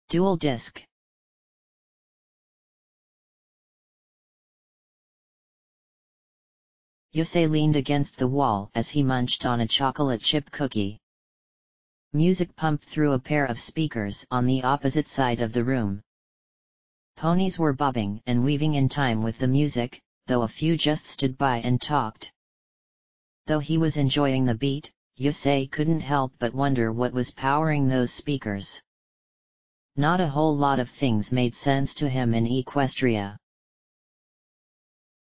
Dual disc. Yusei leaned against the wall as he munched on a chocolate chip cookie. Music pumped through a pair of speakers on the opposite side of the room. Ponies were bobbing and weaving in time with the music, though a few just stood by and talked. Though he was enjoying the beat, Yusei couldn't help but wonder what was powering those speakers. Not a whole lot of things made sense to him in Equestria.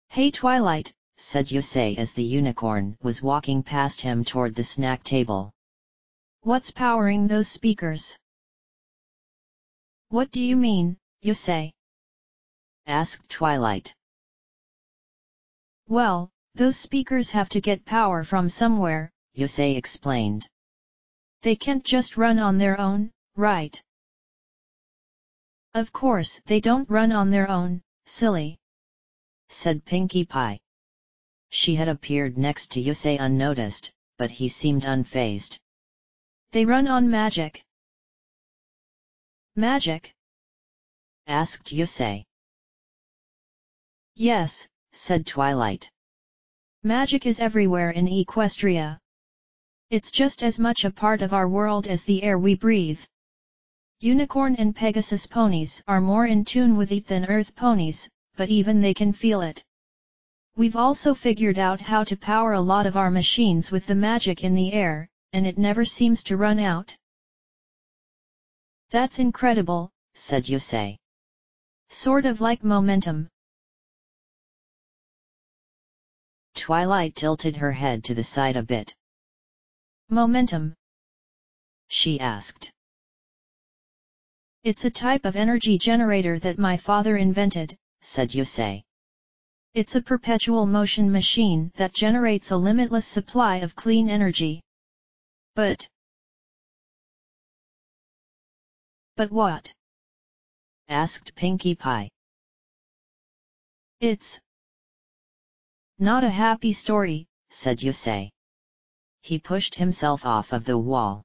"Hey Twilight," said Yusei as the unicorn was walking past him toward the snack table. "What's powering those speakers?" "What do you mean, Yusei?" asked Twilight. "Well, those speakers have to get power from somewhere," Yusei explained. "They can't just run on their own, right?" "Of course they don't run on their own, silly," said Pinkie Pie. She had appeared next to Yusei unnoticed, but he seemed unfazed. "They run on magic." "Magic?" asked Yusei. "Yes," said Twilight. "Magic is everywhere in Equestria. It's just as much a part of our world as the air we breathe. Unicorn and Pegasus ponies are more in tune with it than Earth ponies, but even they can feel it. We've also figured out how to power a lot of our machines with the magic in the air, and it never seems to run out." "That's incredible," said Yusei. "Sort of like momentum." Twilight tilted her head to the side a bit. "Momentum?" she asked. "It's a type of energy generator that my father invented," said Yusei. "It's a perpetual motion machine that generates a limitless supply of clean energy." But what?" asked Pinkie Pie. "It's not a happy story," said Yusei. He pushed himself off of the wall.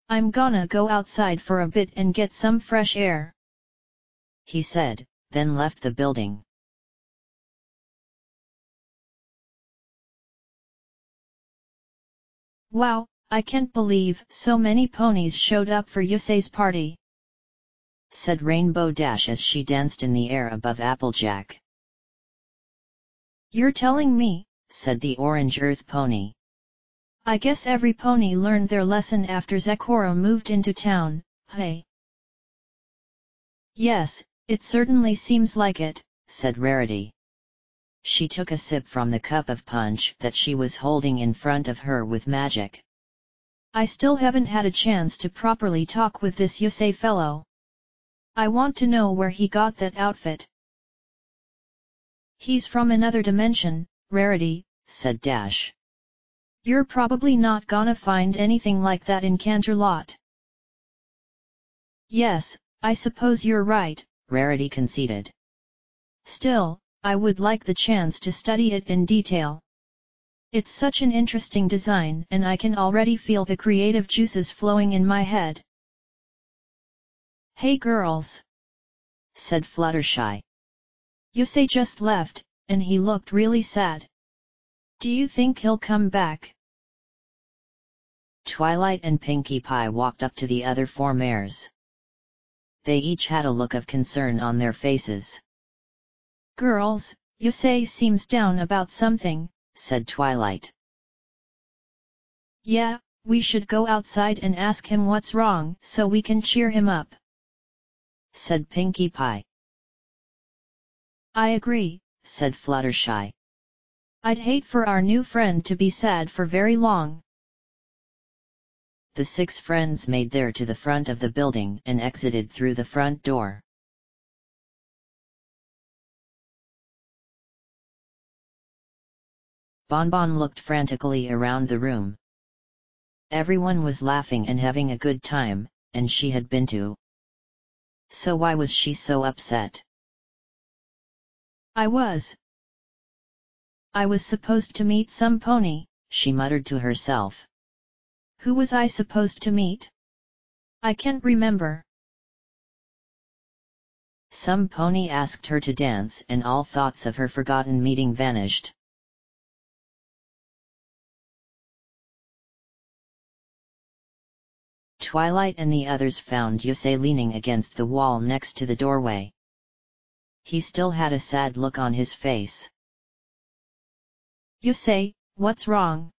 "I'm gonna go outside for a bit and get some fresh air," he said, then left the building. "Wow, I can't believe so many ponies showed up for Yusei's party," said Rainbow Dash as she danced in the air above Applejack. "You're telling me," said the Orange Earth Pony. "I guess every pony learned their lesson after Zekora moved into town, hey?" "Yes, it certainly seems like it," said Rarity. She took a sip from the cup of punch that she was holding in front of her with magic. "I still haven't had a chance to properly talk with this Yusei fellow. I want to know where he got that outfit." "He's from another dimension, Rarity," said Dash. "You're probably not gonna find anything like that in Canterlot." "Yes, I suppose you're right," Rarity conceded. "Still, I would like the chance to study it in detail. It's such an interesting design and I can already feel the creative juices flowing in my head." "Hey girls!" said Fluttershy. "Yusei just left, and he looked really sad. Do you think he'll come back?" Twilight and Pinkie Pie walked up to the other four mares. They each had a look of concern on their faces. "Girls, Yusei seems down about something," said Twilight. "Yeah, we should go outside and ask him what's wrong so we can cheer him up," said Pinkie Pie. "I agree," said Fluttershy. "I'd hate for our new friend to be sad for very long." The six friends made their to the front of the building and exited through the front door. Bonbon looked frantically around the room. Everyone was laughing and having a good time, and she had been too. So why was she so upset? I was supposed to meet some pony," she muttered to herself. "Who was I supposed to meet? I can't remember." Some pony asked her to dance and all thoughts of her forgotten meeting vanished. Twilight and the others found Yusei leaning against the wall next to the doorway. He still had a sad look on his face. "Yusei, what's wrong?"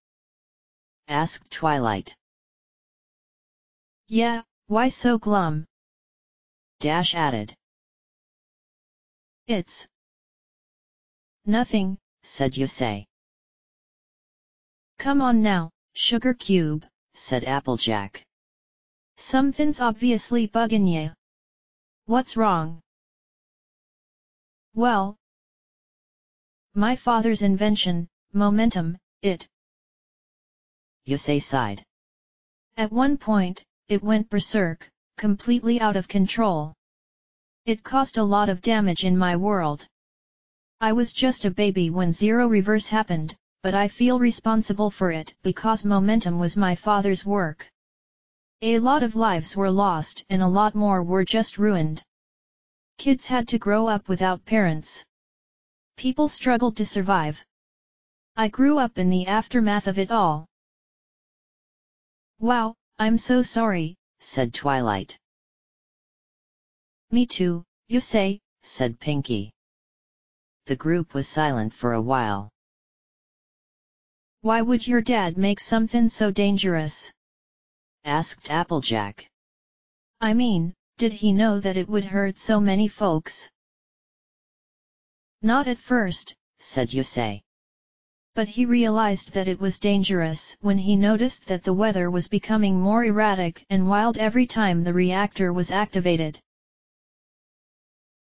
asked Twilight. "Yeah, why so glum?" Dash added. "It's nothing," said Yusei. "Come on now, Sugar Cube," said Applejack. "Something's obviously bugging ya. What's wrong?" "Well, my father's invention, momentum, Yusei sighed. At one point, it went berserk, completely out of control. It caused a lot of damage in my world. I was just a baby when Zero Reverse happened, but I feel responsible for it because momentum was my father's work. A lot of lives were lost and a lot more were just ruined. Kids had to grow up without parents. People struggled to survive. I grew up in the aftermath of it all." "Wow, I'm so sorry," said Twilight. "Me too, Yusei," said Pinky. The group was silent for a while. "Why would your dad make something so dangerous?" asked Applejack. "I mean, did he know that it would hurt so many folks?" "Not at first," said Yusei. "But he realized that it was dangerous when he noticed that the weather was becoming more erratic and wild every time the reactor was activated.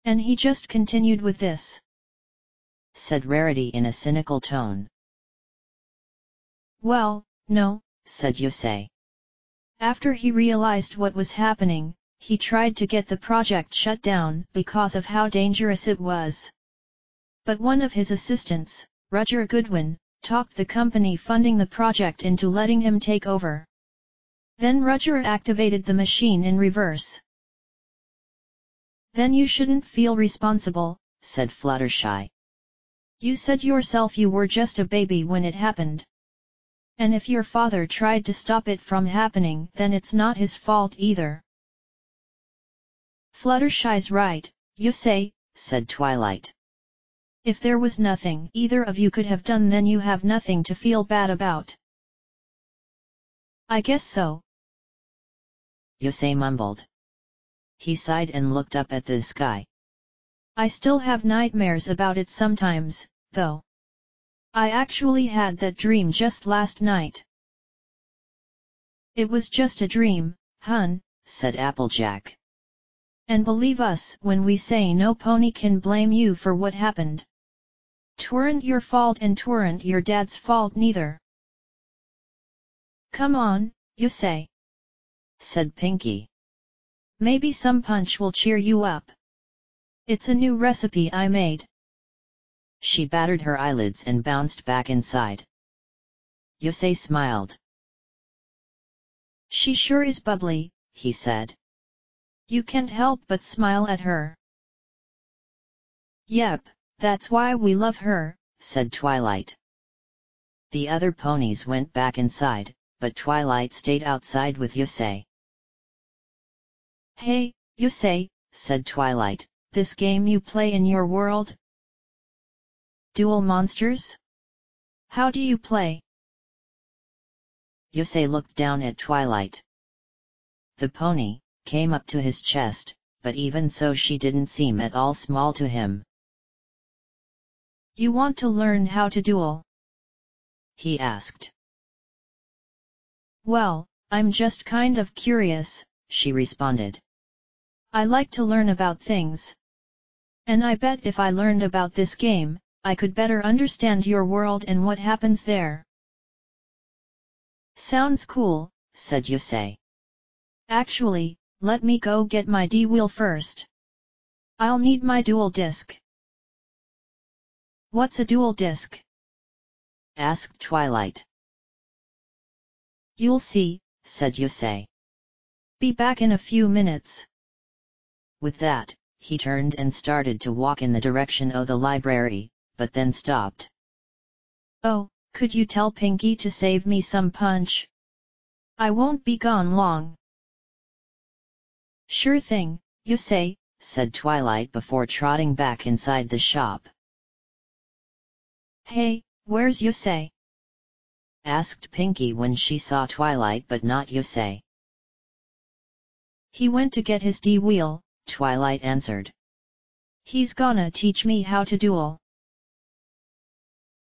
And he just continued with this," said Rarity in a cynical tone. "Well, no," said Yusei. "After he realized what was happening, he tried to get the project shut down because of how dangerous it was. But one of his assistants, Roger Goodwin, talked the company funding the project into letting him take over. Then Roger activated the machine in reverse." "Then you shouldn't feel responsible," said Fluttershy. "You said yourself you were just a baby when it happened. And if your father tried to stop it from happening, then it's not his fault either." "Fluttershy's right, Yusei," said Twilight. "If there was nothing either of you could have done, then you have nothing to feel bad about." "I guess so," Yusei mumbled. He sighed and looked up at the sky. "I still have nightmares about it sometimes, though. I actually had that dream just last night." "It was just a dream, hun," said Applejack. "And believe us when we say no pony can blame you for what happened. 'Tweren't your fault and 'tweren't your dad's fault neither." "Come on, Yusei," said Pinky. "Maybe some punch will cheer you up. It's a new recipe I made." She battered her eyelids and bounced back inside. Yusei smiled. "She sure is bubbly," he said. "You can't help but smile at her." "Yep, that's why we love her," said Twilight. The other ponies went back inside, but Twilight stayed outside with Yusei. "Hey, Yusei," said Twilight, "this game you play in your world? Duel Monsters? How do you play?" Yusei looked down at Twilight. The pony came up to his chest, but even so she didn't seem at all small to him. "You want to learn how to duel?" he asked. "Well, I'm just kind of curious," she responded. "I like to learn about things. And I bet if I learned about this game, I could better understand your world and what happens there." "Sounds cool," said Yusei. "Actually, let me go get my D-wheel first. I'll need my dual disc." "What's a dual disc?" asked Twilight. "You'll see," said Yusei. "Be back in a few minutes." With that, he turned and started to walk in the direction of the library, but then stopped. Oh, could you tell Pinky to save me some punch? I won't be gone long. Sure thing, Yusei, said Twilight before trotting back inside the shop. Hey, where's Yusei? Asked Pinky when she saw Twilight but not Yusei. He went to get his D-wheel, Twilight answered. He's gonna teach me how to duel.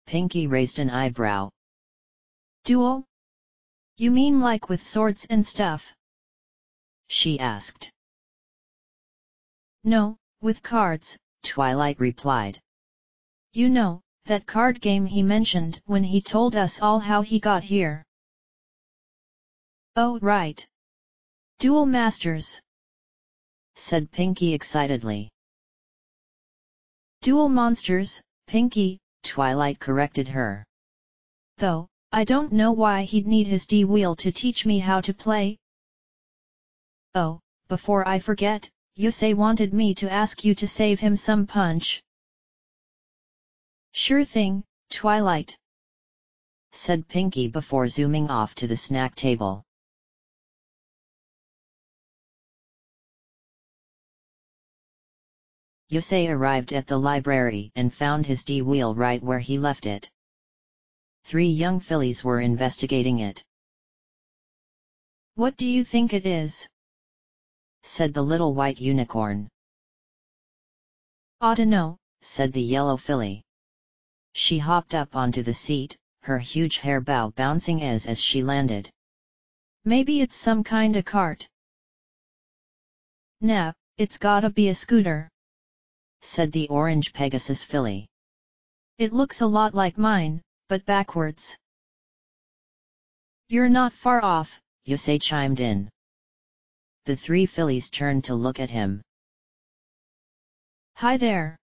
Pinky raised an eyebrow. Duel? You mean like with swords and stuff? She asked. No, with cards, Twilight replied. You know, that card game he mentioned when he told us all how he got here. Oh right. Duel Masters, said Pinky excitedly. Duel Monsters, Pinky, Twilight corrected her. Though, I don't know why he'd need his D-wheel to teach me how to play. Oh, before I forget, Yusei wanted me to ask you to save him some punch. Sure thing, Twilight, said Pinky before zooming off to the snack table. Yusei arrived at the library and found his D-wheel right where he left it. 3 young fillies were investigating it. What do you think it is? Said the little white unicorn. Oughta know, said the yellow filly. She hopped up onto the seat, her huge hair bow bouncing as she landed. Maybe it's some kinda cart. Nah, it's gotta be a scooter, said the orange Pegasus filly. It looks a lot like mine, but backwards. You're not far off, Yusei chimed in. The 3 fillies turned to look at him. Hi there,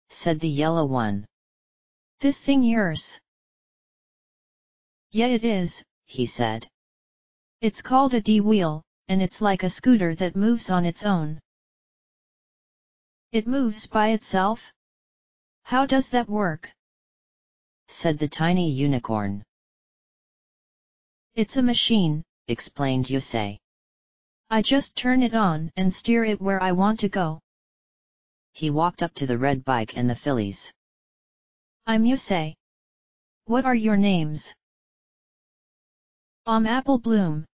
said the yellow one. This thing yours? Yeah it is, he said. It's called a D-wheel, and it's like a scooter that moves on its own. It moves by itself? How does that work? Said the tiny unicorn. It's a machine, explained Yusei. I just turn it on and steer it where I want to go. He walked up to the red bike and the fillies. I'm Yusei. What are your names? I'm Apple Bloom,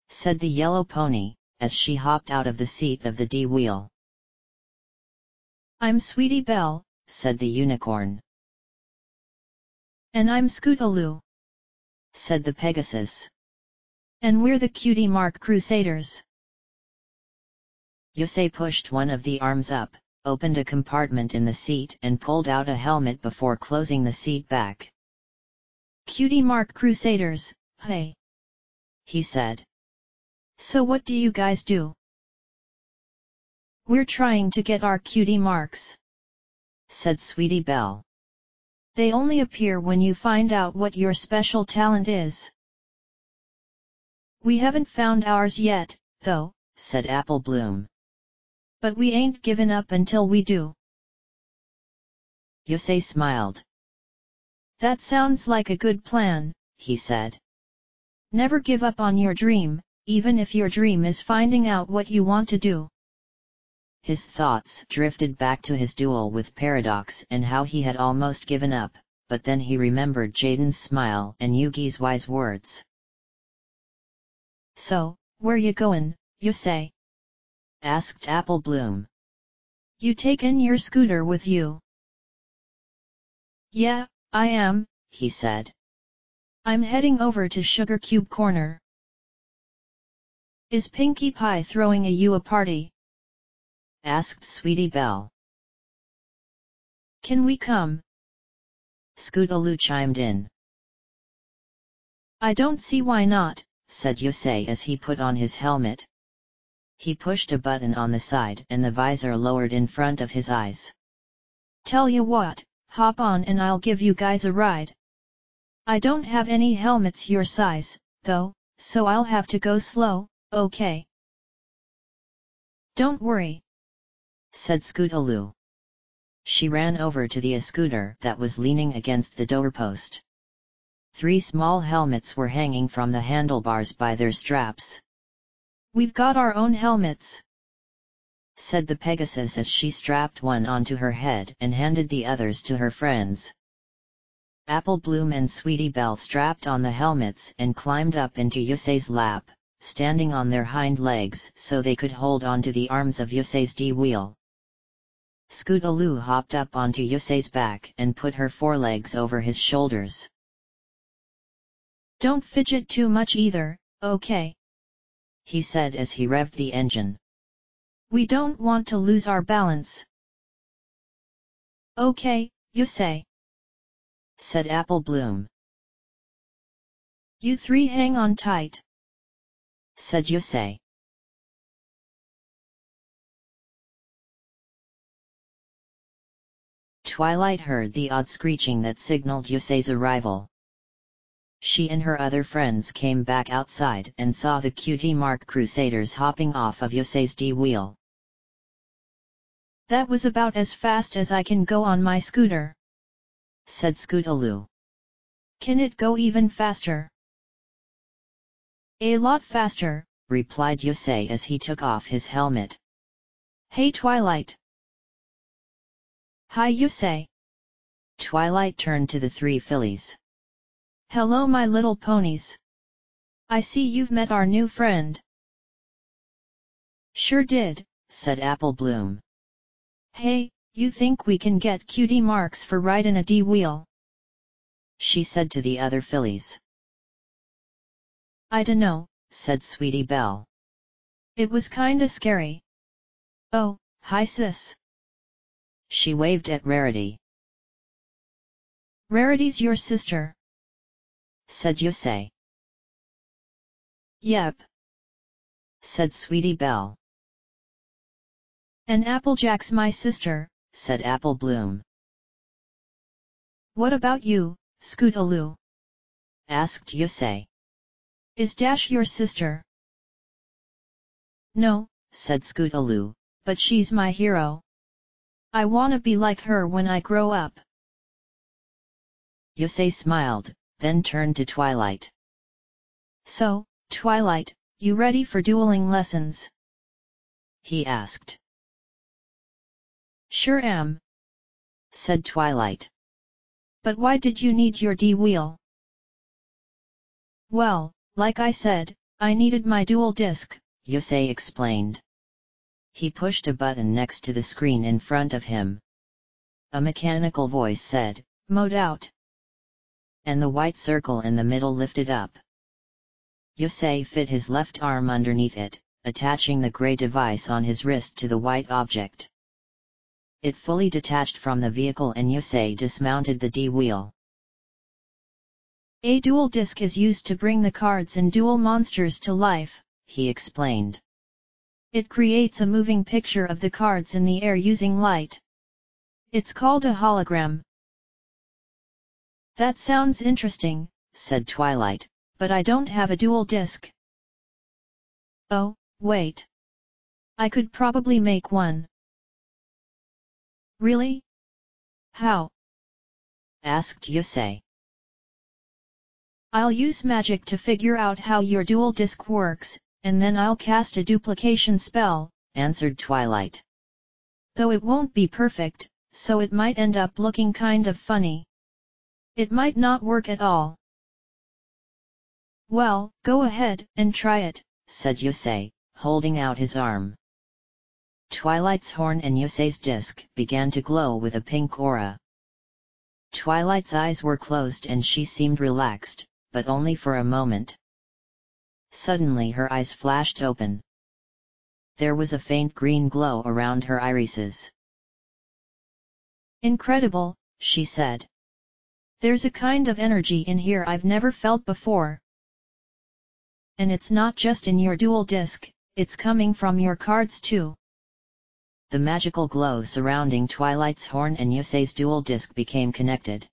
said the yellow pony, as she hopped out of the seat of the D-wheel. I'm Sweetie Belle, said the unicorn. And I'm Scootaloo, said the Pegasus. And we're the Cutie Mark Crusaders. Yusei pushed one of the arms up, opened a compartment in the seat and pulled out a helmet before closing the seat back. Cutie Mark Crusaders, hey, he said. So what do you guys do? We're trying to get our cutie marks, said Sweetie Belle. They only appear when you find out what your special talent is. We haven't found ours yet, though, said Apple Bloom. But we ain't given up until we do. Yusei smiled. That sounds like a good plan, he said. Never give up on your dream, even if your dream is finding out what you want to do. His thoughts drifted back to his duel with Paradox and how he had almost given up, but then he remembered Jaden's smile and Yugi's wise words. So, where you goin', Yusei? Asked Apple Bloom. You takin' your scooter with you? Yeah, I am, he said. I'm heading over to Sugar Cube Corner. Is Pinkie Pie throwing a party? Asked Sweetie Belle. Can we come? Scootaloo chimed in. I don't see why not, said Yusei as he put on his helmet. He pushed a button on the side and the visor lowered in front of his eyes. Tell you what, hop on and I'll give you guys a ride. I don't have any helmets your size, though, so I'll have to go slow, okay? Don't worry. said Scootaloo. She ran over to the scooter that was leaning against the doorpost. 3 small helmets were hanging from the handlebars by their straps. "We've got our own helmets," said the Pegasus as she strapped one onto her head and handed the others to her friends. Apple Bloom and Sweetie Belle strapped on the helmets and climbed up into Yusei's lap, standing on their hind legs so they could hold onto the arms of Yusei's D-wheel. Scootaloo hopped up onto Yusei's back and put her forelegs over his shoulders. "Don't fidget too much either, okay?" he said as he revved the engine. "We don't want to lose our balance." "Okay, Yusei," said Apple Bloom. "You 3 hang on tight," said Yusei. Twilight heard the odd screeching that signaled Yusei's arrival. She and her other friends came back outside and saw the Cutie Mark Crusaders hopping off of Yusei's D-wheel. "That was about as fast as I can go on my scooter," said Scootaloo. "Can it go even faster?" "A lot faster," replied Yusei as he took off his helmet. "Hey Twilight." "Hi Yusei." Twilight turned to the 3 fillies. "Hello my little ponies. I see you've met our new friend." "Sure did," said Apple Bloom. "Hey, you think we can get cutie marks for riding a D-wheel?" she said to the other fillies. "I dunno," said Sweetie Belle. "It was kinda scary." "Oh, hi sis." She waved at Rarity. "Rarity's your sister?" said Yusei. "Yep," said Sweetie Belle. "And Applejack's my sister," said Apple Bloom. "What about you, Scootaloo?" asked Yusei. "Is Dash your sister?" "No," said Scootaloo, "but she's my hero. I wanna be like her when I grow up." Yusei smiled, then turned to Twilight. "So, Twilight, you ready for dueling lessons?" he asked. "Sure am," said Twilight. "But why did you need your D-wheel?" "Well, like I said, I needed my dual disc," Yusei explained. He pushed a button next to the screen in front of him. A mechanical voice said, "Mode out." And the white circle in the middle lifted up. Yusei fit his left arm underneath it, attaching the gray device on his wrist to the white object. It fully detached from the vehicle and Yusei dismounted the D-wheel. "A dual disc is used to bring the cards and dual monsters to life," he explained. "It creates a moving picture of the cards in the air using light. It's called a hologram." "That sounds interesting," said Twilight, "but I don't have a dual disc." "Oh, wait. I could probably make one." "Really? How?" asked Yusei. "I'll use magic to figure out how your dual disc works, and then I'll cast a duplication spell," answered Twilight. "Though it won't be perfect, so it might end up looking kind of funny. It might not work at all." "Well, go ahead and try it," said Yusei, holding out his arm. Twilight's horn and Yusei's disc began to glow with a pink aura. Twilight's eyes were closed and she seemed relaxed, but only for a moment. Suddenly her eyes flashed open. There was a faint green glow around her irises. "Incredible," she said. "There's a kind of energy in here I've never felt before. And it's not just in your dual disc, it's coming from your cards too." The magical glow surrounding Twilight's horn and Yusei's dual disc became connected.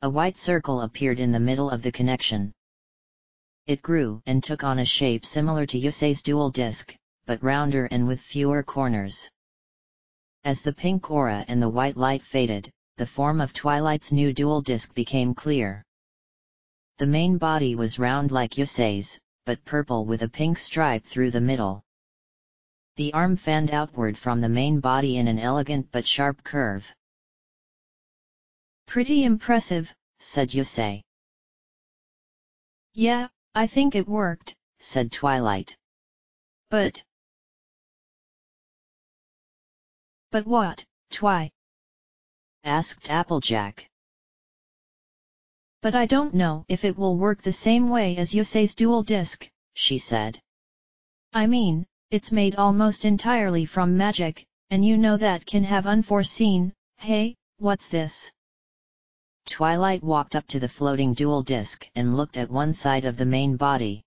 A white circle appeared in the middle of the connection. It grew and took on a shape similar to Yusei's dual disc, but rounder and with fewer corners. As the pink aura and the white light faded, the form of Twilight's new dual disc became clear. The main body was round like Yusei's, but purple with a pink stripe through the middle. The arm fanned outward from the main body in an elegant but sharp curve. Pretty impressive, said Yusei. Yeah, I think it worked, said Twilight. But what, Twi? asked Applejack. But I don't know if it will work the same way as Yusei's dual disc, she said. I mean, it's made almost entirely from magic, and you know that can have unforeseen. Hey, what's this? Twilight walked up to the floating dual disc and looked at one side of the main body.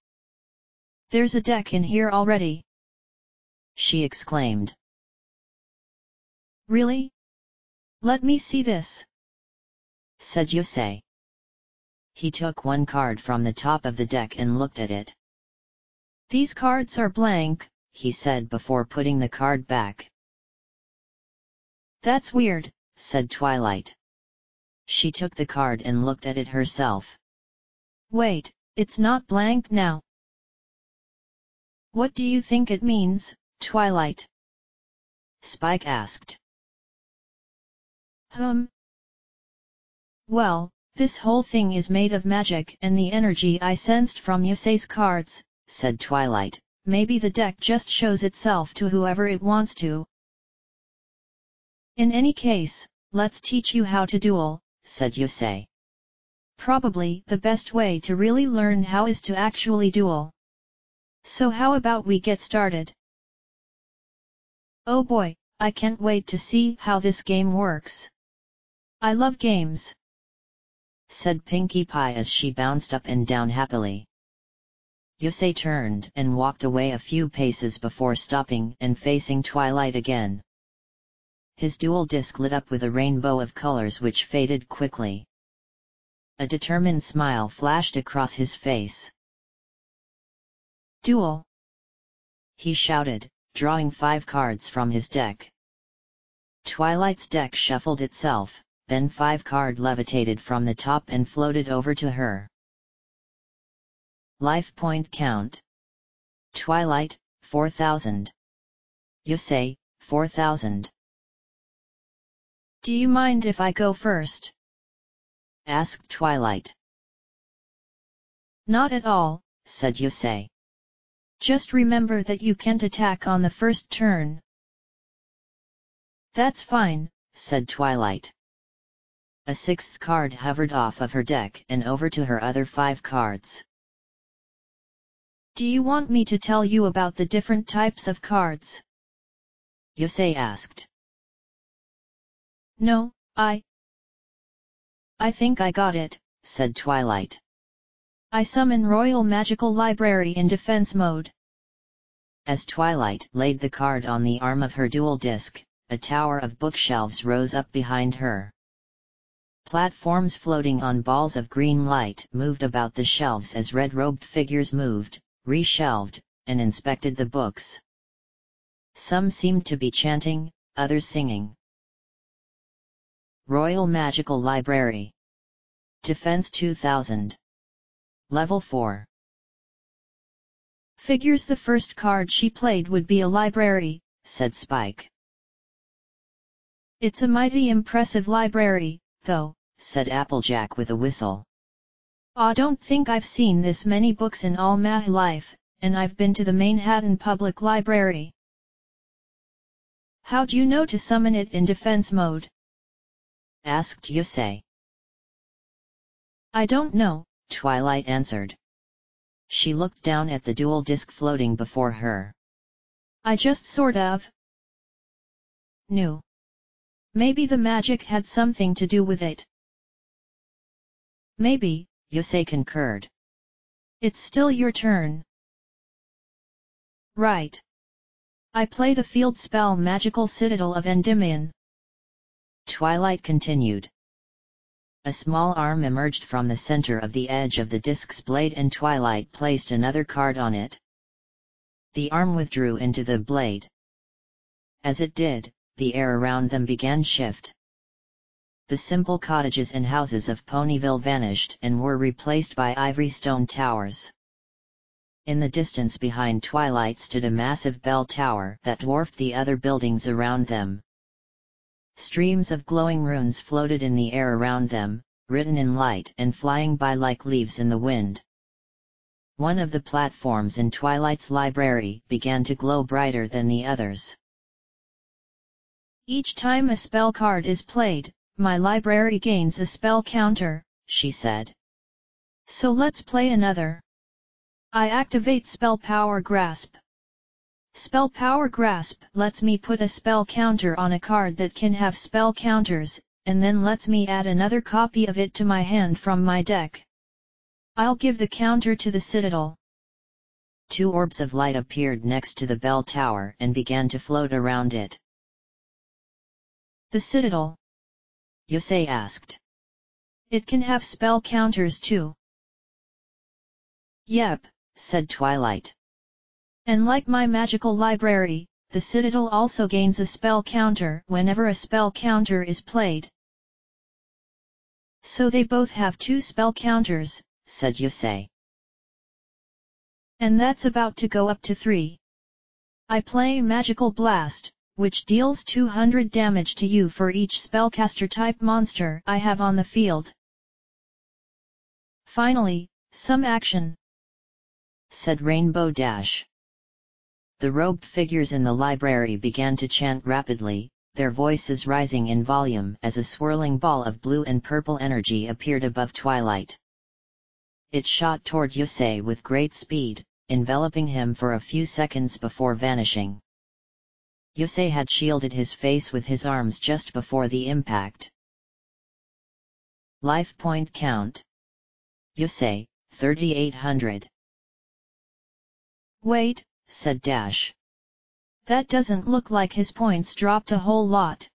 There's a deck in here already, she exclaimed. Really? Let me see this, said Yusei. He took one card from the top of the deck and looked at it. These cards are blank, he said before putting the card back. That's weird, said Twilight. She took the card and looked at it herself. Wait, it's not blank now. What do you think it means, Twilight? Spike asked. Well, this whole thing is made of magic and the energy I sensed from Yusei's cards, said Twilight. Maybe the deck just shows itself to whoever it wants to. In any case, let's teach you how to duel, said Yusei. Probably the best way to really learn how is to actually duel. So how about we get started? Oh boy, I can't wait to see how this game works. I love games, said Pinkie Pie as she bounced up and down happily. Yusei turned and walked away a few paces before stopping and facing Twilight again. His dual disc lit up with a rainbow of colors which faded quickly. A determined smile flashed across his face. Duel! He shouted, drawing 5 cards from his deck. Twilight's deck shuffled itself, then 5-card levitated from the top and floated over to her. Life point count. Twilight, 4,000. Yusei, 4,000. Do you mind if I go first? asked Twilight. Not at all, said Yusei. Just remember that you can't attack on the first turn. That's fine, said Twilight. A 6th card hovered off of her deck and over to her other 5 cards. Do you want me to tell you about the different types of cards? Yusei asked. No, I think I got it, said Twilight. I summon Royal Magical Library in defense mode. As Twilight laid the card on the arm of her dual disc, a tower of bookshelves rose up behind her. Platforms floating on balls of green light moved about the shelves as red-robed figures moved, re-shelved, and inspected the books. Some seemed to be chanting, others singing. Royal Magical Library. Defense 2000. Level 4. Figures the first card she played would be a library, said Spike. It's a mighty impressive library, though, said Applejack with a whistle. I don't think I've seen this many books in all my life, and I've been to the Manhattan Public Library. How'd you know to summon it in defense mode? asked Yusei. I don't know, Twilight answered. She looked down at the dual disc floating before her. I just sort of knew. Maybe the magic had something to do with it. Maybe, Yusei concurred. It's still your turn. Right. I play the field spell Magical Citadel of Endymion. Twilight continued. A small arm emerged from the center of the edge of the disc's blade and Twilight placed another card on it. The arm withdrew into the blade. As it did, the air around them began shift. The simple cottages and houses of Ponyville vanished and were replaced by ivory stone towers. In the distance behind Twilight stood a massive bell tower that dwarfed the other buildings around them. Streams of glowing runes floated in the air around them, written in light and flying by like leaves in the wind. One of the platforms in Twilight's library began to glow brighter than the others. Each time a spell card is played, my library gains a spell counter, she said. So let's play another. I activate Spell Power Grasp. Spell Power Grasp lets me put a spell counter on a card that can have spell counters, and then lets me add another copy of it to my hand from my deck. I'll give the counter to the Citadel. 2 orbs of light appeared next to the bell tower and began to float around it. The Citadel? Yusei asked. It can have spell counters too. Yep, said Twilight. And like my magical library, the Citadel also gains a spell counter whenever a spell counter is played. So they both have 2 spell counters, said Yusei. And that's about to go up to 3. I play Magical Blast, which deals 200 damage to you for each spellcaster-type monster I have on the field. Finally, some action, said Rainbow Dash. The robed figures in the library began to chant rapidly, their voices rising in volume as a swirling ball of blue and purple energy appeared above Twilight. It shot toward Yusei with great speed, enveloping him for a few seconds before vanishing. Yusei had shielded his face with his arms just before the impact. Life point count. Yusei, 3,800. Wait, said Dash. That doesn't look like his points dropped a whole lot.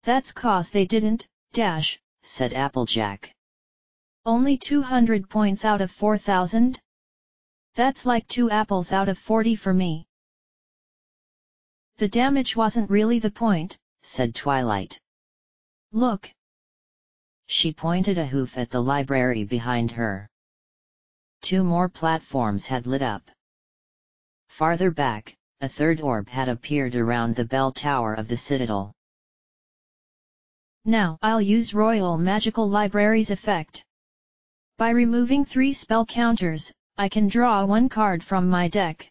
That's 'cause they didn't, Dash, said Applejack. Only 200 points out of 4,000? That's like 2 apples out of 40 for me. The damage wasn't really the point, said Twilight. Look. She pointed a hoof at the library behind her. 2 more platforms had lit up. Farther back, a 3rd orb had appeared around the bell tower of the Citadel. Now I'll use Royal Magical Library's effect. By removing 3 spell counters, I can draw 1 card from my deck.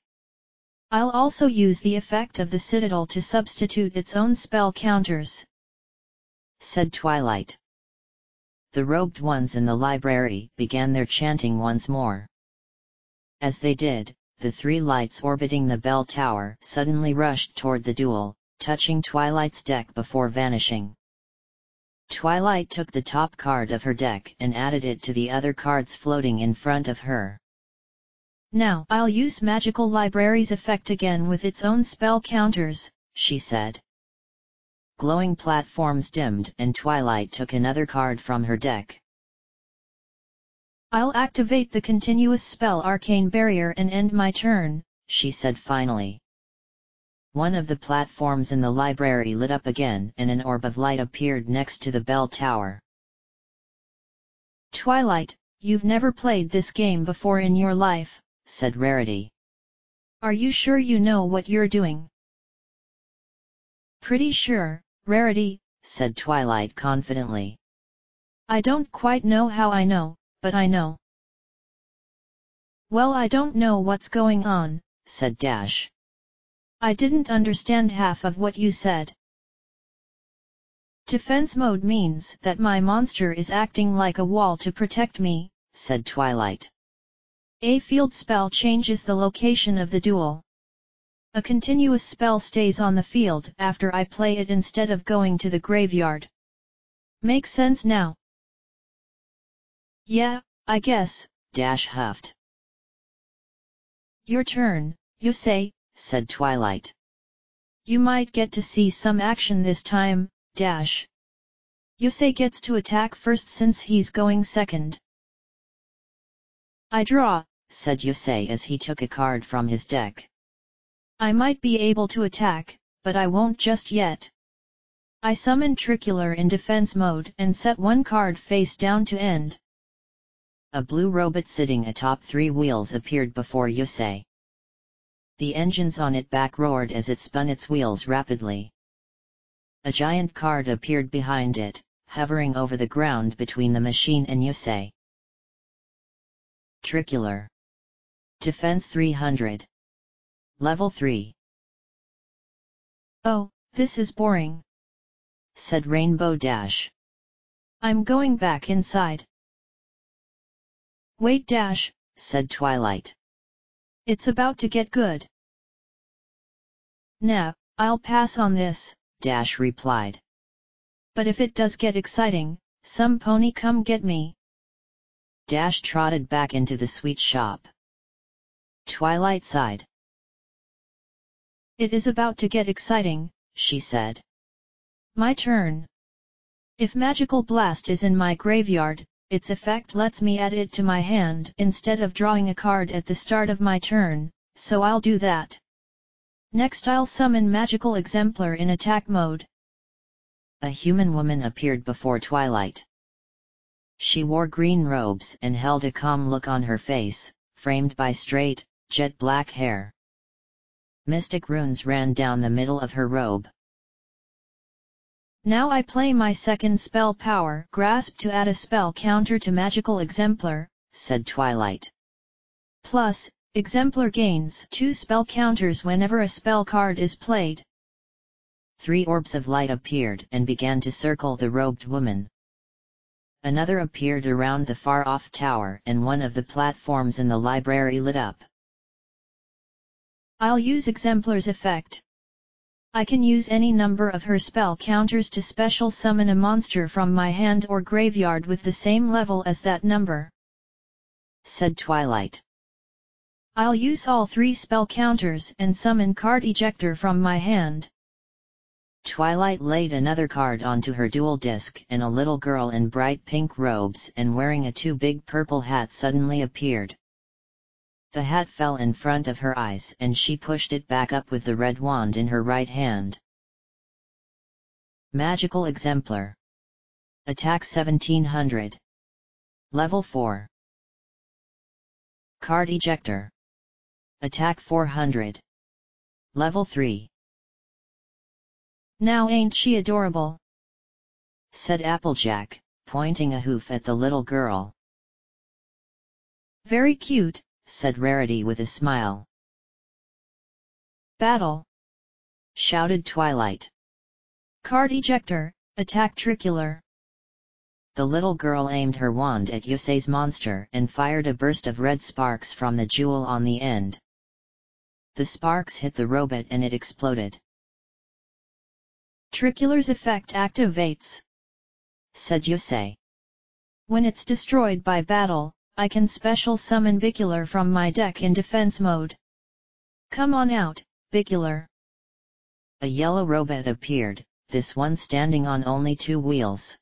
I'll also use the effect of the Citadel to substitute its own spell counters, said Twilight. The robed ones in the library began their chanting once more. As they did, the 3 lights orbiting the bell tower suddenly rushed toward the duel, touching Twilight's deck before vanishing. Twilight took the top card of her deck and added it to the other cards floating in front of her. Now I'll use Magical Library's effect again with its own spell counters, she said. Glowing platforms dimmed and Twilight took another card from her deck. I'll activate the continuous spell Arcane Barrier and end my turn, she said finally. One of the platforms in the library lit up again and an orb of light appeared next to the bell tower. Twilight, you've never played this game before in your life, said Rarity. Are you sure you know what you're doing? Pretty sure, Rarity, said Twilight confidently. I don't quite know how I know, but I know. Well, I don't know what's going on, said Dash. I didn't understand half of what you said. Defense mode means that my monster is acting like a wall to protect me, said Twilight. A field spell changes the location of the duel. A continuous spell stays on the field after I play it instead of going to the graveyard. Make sense now? Yeah, I guess, Dash huffed. Your turn, Yusei, said Twilight. You might get to see some action this time, Dash. Yusei gets to attack first since he's going second. I draw, said Yusei as he took a card from his deck. I might be able to attack, but I won't just yet. I summon Tricular in defense mode and set one card face down to end. A blue robot sitting atop 3 wheels appeared before Yusei. The engines on it back roared as it spun its wheels rapidly. A giant card appeared behind it, hovering over the ground between the machine and Yusei. Tricular. Defense 300. Level 3. Oh, this is boring, said Rainbow Dash. I'm going back inside. Wait Dash, said Twilight. It's about to get good. Nah, I'll pass on this, Dash replied. But if it does get exciting, some pony come get me. Dash trotted back into the sweet shop. Twilight sighed. It is about to get exciting, she said. My turn. If Magical Blast is in my graveyard, its effect lets me add it to my hand instead of drawing a card at the start of my turn, so I'll do that. Next I'll summon Magical Exemplar in attack mode. A human woman appeared before Twilight. She wore green robes and held a calm look on her face, framed by straight, jet black hair. Mystic runes ran down the middle of her robe. Now I play my second spell power, Grasp, to add a spell counter to Magical Exemplar, said Twilight. Plus, Exemplar gains 2 spell counters whenever a spell card is played. 3 orbs of light appeared and began to circle the robed woman. Another appeared around the far-off tower and one of the platforms in the library lit up. I'll use Exemplar's effect. I can use any number of her spell counters to special summon a monster from my hand or graveyard with the same level as that number, said Twilight. I'll use all 3 spell counters and summon Card Ejector from my hand. Twilight laid another card onto her dual disc and a little girl in bright pink robes and wearing a 2 big purple hat suddenly appeared. The hat fell in front of her eyes and she pushed it back up with the red wand in her right hand. Magical Exemplar. Attack 1700. Level 4. Card Ejector. Attack 400. Level 3. Now ain't she adorable? Said Applejack, pointing a hoof at the little girl. Very cute, said Rarity with a smile. Battle! Shouted Twilight. Card Ejector, attack Tricular. The little girl aimed her wand at Yusei's monster and fired a burst of red sparks from the jewel on the end. The sparks hit the robot and it exploded. Tricular's effect activates, said Yusei. When it's destroyed by battle, I can special summon Bicular from my deck in defense mode. Come on out, Bicular. A yellow robot appeared, this one standing on only 2 wheels.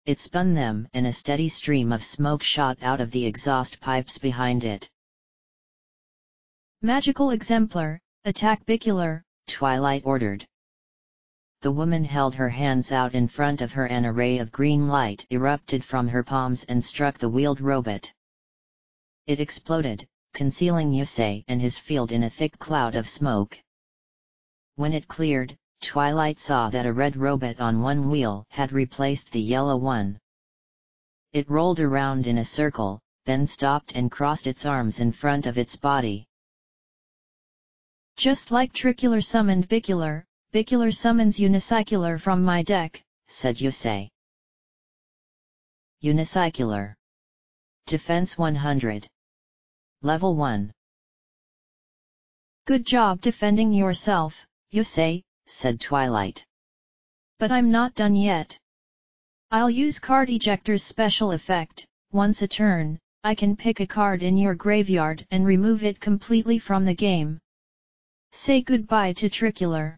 It spun them and a steady stream of smoke shot out of the exhaust pipes behind it. Magical Exemplar, attack Bicular, Twilight ordered. The woman held her hands out in front of her. An array of green light erupted from her palms and struck the wheeled robot. It exploded, concealing Yusei and his field in a thick cloud of smoke. When it cleared, Twilight saw that a red robot on one wheel had replaced the yellow one. It rolled around in a circle, then stopped and crossed its arms in front of its body. Just like Tricular summoned Bicular, Bicular summons Unicycular from my deck, said Yusei. Unicycular. Defense 100. Level 1. Good job defending yourself, Yusei, said Twilight. But I'm not done yet. I'll use Card Ejector's special effect. Once a turn, I can pick a card in your graveyard and remove it completely from the game. Say goodbye to Tricular.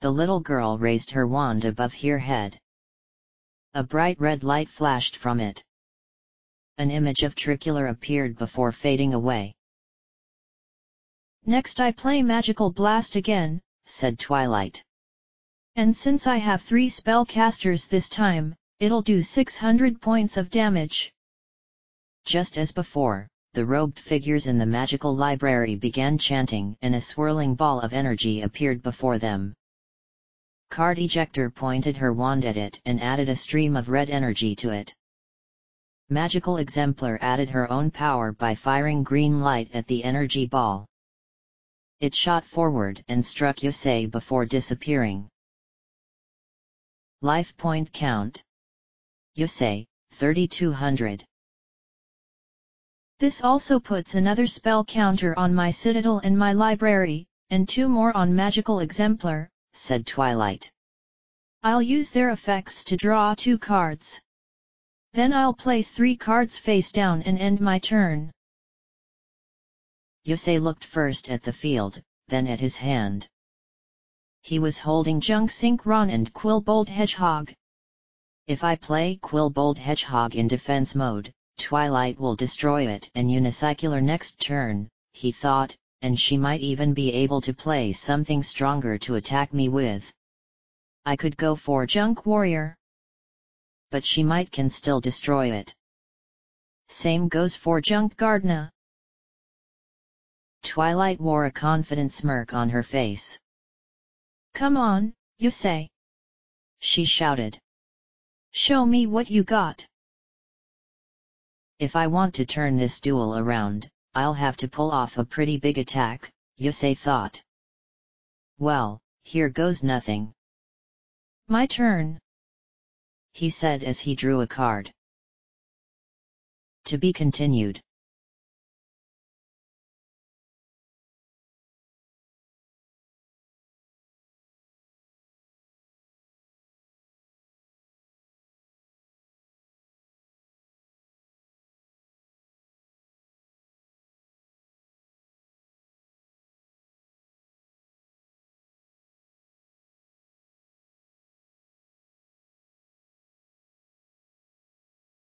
The little girl raised her wand above her head. A bright red light flashed from it. An image of Tricular appeared before fading away. Next I play Magical Blast again, said Twilight. And since I have 3 spellcasters this time, it'll do 600 points of damage. Just as before, the robed figures in the magical library began chanting and a swirling ball of energy appeared before them. Card Ejector pointed her wand at it and added a stream of red energy to it. Magical Exemplar added her own power by firing green light at the energy ball. It shot forward and struck Yusei before disappearing. Life point count. Yusei, 3200. This also puts another spell counter on my citadel and my library, and 2 more on Magical Exemplar, said Twilight. I'll use their effects to draw 2 cards. Then I'll place 3 cards face down and end my turn. Yusei looked first at the field, then at his hand. He was holding Junk Synchron and Quillbolt Hedgehog. If I play Quillbolt Hedgehog in defense mode, Twilight will destroy it and Unicycler next turn, he thought, and she might even be able to play something stronger to attack me with. I could go for Junk Warrior. But she can still destroy it. Same goes for Junk Gardener. Twilight wore a confident smirk on her face. Come on, Yusei, she shouted. Show me what you got. If I want to turn this duel around, I'll have to pull off a pretty big attack, Yusei thought. Well, here goes nothing. My turn, he said as he drew a card. To be continued.